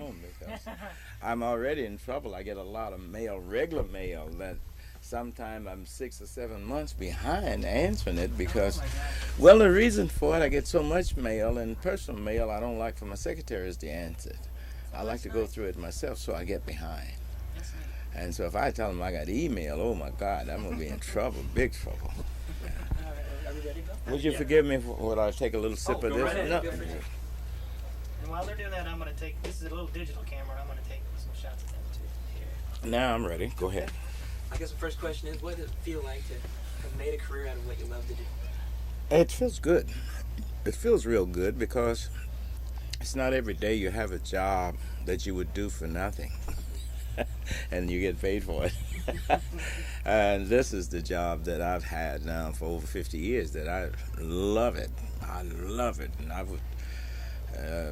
home because I'm already in trouble. I get a lot of mail, regular mail, that sometimes I'm 6 or 7 months behind answering it because, well, the reason for it, I get so much mail, and personal mail I don't like for my secretaries to answer it. I like to go through it myself, so I get behind. And so if I tell them I got email, oh my God, I'm going to be in trouble, big trouble. Yeah. Are we ready, Bill? Would you forgive me for I take a little sip of this? Right No. And while they're doing that, I'm going to take, this is a little digital camera, I'm going to take some shots of them too. Here. Now I'm ready. Go ahead. I guess the first question is, what does it feel like to have made a career out of what you love to do? It feels good. It feels real good because it's not every day you have a job that you would do for nothing and you get paid for it. And this is the job that I've had now for over 50 years that I love it. I love it. And I would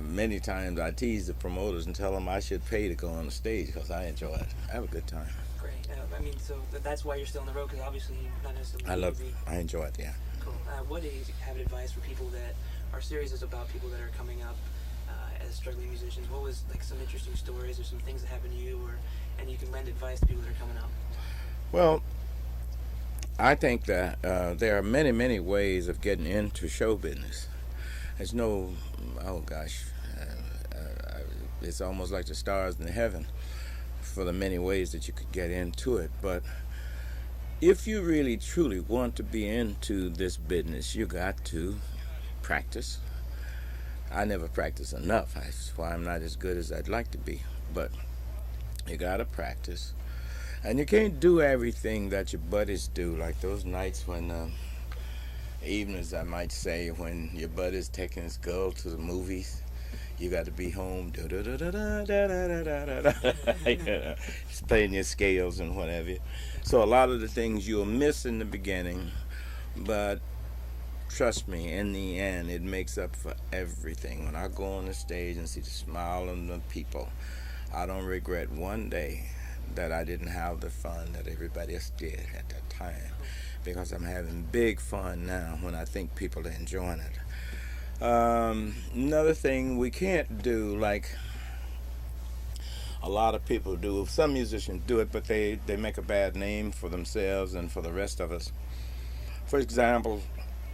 many times I tease the promoters and tell them I should pay to go on the stage because I enjoy it. I have a good time. Great. I mean, so that's why you're still on the road, because obviously not necessarily I love easy. it. I enjoy it, yeah. Cool. What do you have advice for people that are serious about people that are coming up as struggling musicians? What was like some interesting stories or some things that happened to you, and you can lend advice to people that are coming up? Well, I think that there are many, many ways of getting into show business. There's no, oh gosh, it's almost like the stars in heaven for the many ways that you could get into it. But if you really, truly want to be into this business, you got to practice. I never practice enough. That's why I'm not as good as I'd like to be. But you got to practice. And you can't do everything that your buddies do, like those nights when, evenings I might say, when your buddy's taking his girl to the movies. You got to be home, just playing your scales and whatever. So a lot of the things you'll miss in the beginning, but trust me, in the end, it makes up for everything. When I go on the stage and see the smile on the people, I don't regret one day that I didn't have the fun that everybody else did at that time, because I'm having big fun now when I think people are enjoying it. Another thing we can't do, like a lot of people do, some musicians do it, but they make a bad name for themselves and for the rest of us. For example,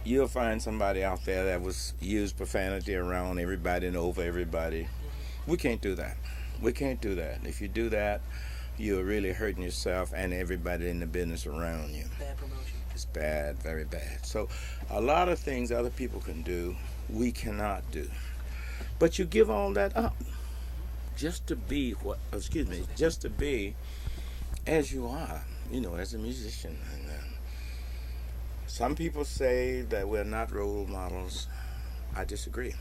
you'll find somebody out there that was used profanity around everybody and over everybody. We can't do that. We can't do that. If you do that, you're really hurting yourself and everybody in the business around you. Bad promotion. It's bad, very bad. So a lot of things other people can do, we cannot do. But you give all that up just to be just to be as you are, as a musician. And some people say that we're not role models. I disagree.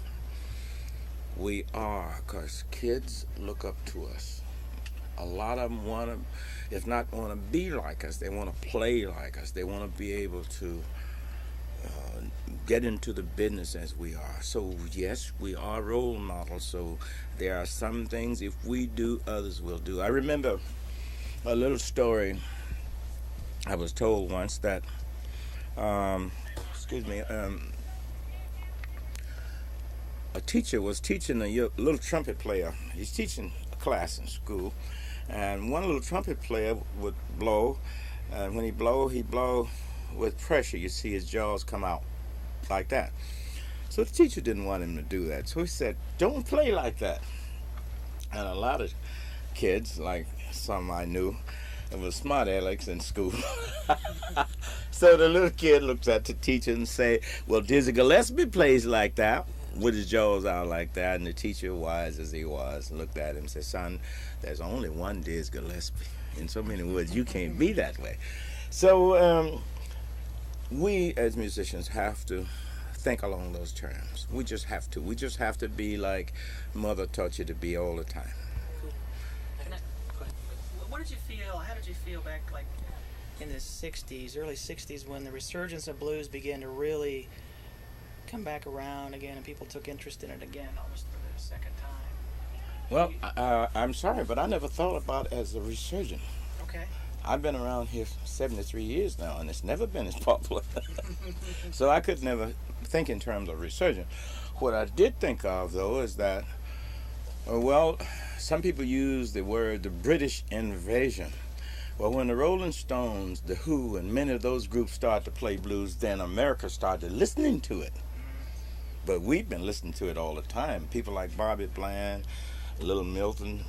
We are, because kids look up to us. A lot of them want to, if not want to be like us, they want to play like us. They want to be able to get into the business as we are. So yes, we are role models. So there are some things, if we do, others will do. I remember a little story I was told once that, a teacher was teaching a little trumpet player. He's teaching a class in school. And one little trumpet player would blow, and when he blow with pressure. You see his jaws come out like that. So the teacher didn't want him to do that. So he said, "Don't play like that." And a lot of kids, like some I knew, were smart alecks in school. So the little kid looks at the teacher and say, "Well, Dizzy Gillespie plays like that, with his jaws out like that." And the teacher, wise as he was, looked at him and said, "Son, there's only one Diz Gillespie. In so many words, you can't be that way." So we as musicians have to think along those terms. We just have to. We just have to be like Mother taught you to be all the time. What did you feel? How did you feel back, like in the '60s, early '60s, when the resurgence of blues began to really come back around again, and people took interest in it again, almost for the second time? Well, I'm sorry, but I never thought about it as a resurgence. Okay. I've been around here 73 years now, and it's never been as popular. So I could never think in terms of resurgence. What I did think of, though, is that, well, some people use the word the British invasion. Well, when the Rolling Stones, The Who, and many of those groups started to play blues, then America started listening to it. But we've been listening to it all the time. People like Bobby Bland, Little Milton,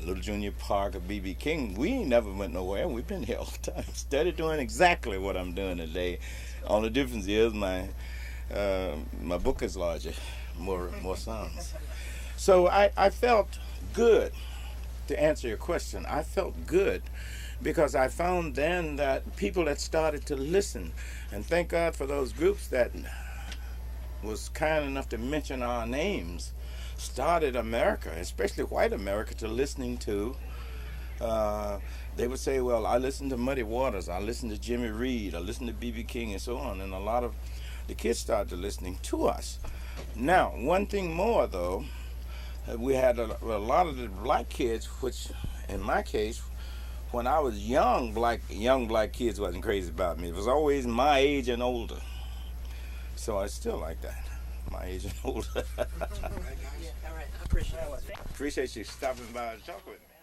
Little Junior Parker, B.B. King, we ain't never went nowhere. We've been here all the time, steady doing exactly what I'm doing today. Only difference is my book is larger, more songs. So I felt good, to answer your question. I felt good because I found then that people had started to listen. And thank God for those groups that was kind enough to mention our names, started America, especially white America, to listening to. They would say, well, I listened to Muddy Waters, I listened to Jimmy Reed, I listened to B.B. King, and so on. And a lot of the kids started listening to us. Now, one thing more, though, we had a lot of the black kids, which, in my case, when I was young black kids wasn't crazy about me. It was always my age and older. So I still like that, my age and older. Yeah, all right. I appreciate it. Appreciate you stopping by and talking with me.